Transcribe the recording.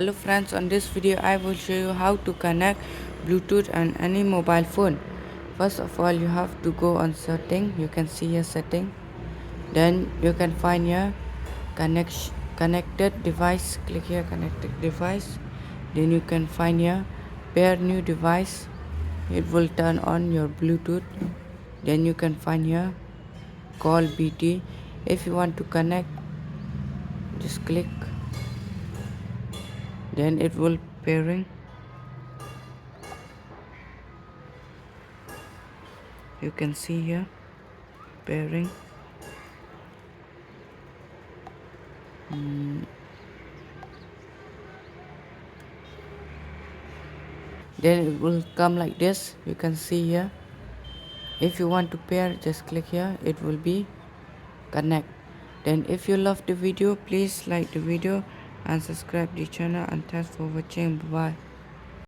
Hello friends, on this video I will show you how to connect Bluetooth on any mobile phone. First of all, you have to go on setting. You can see your setting. Then you can find your connected device. Click here connected device. Then you can find your pair new device. It will turn on your Bluetooth. Then you can find your call BT. If you want to connect, just click. Then it will pairing. You can see here pairing. Then it will come like this. You can see here. If you want to pair, just click here. It will be connect. Then if you love the video, please like the video and subscribe the channel, and thanks for watching. Bye bye.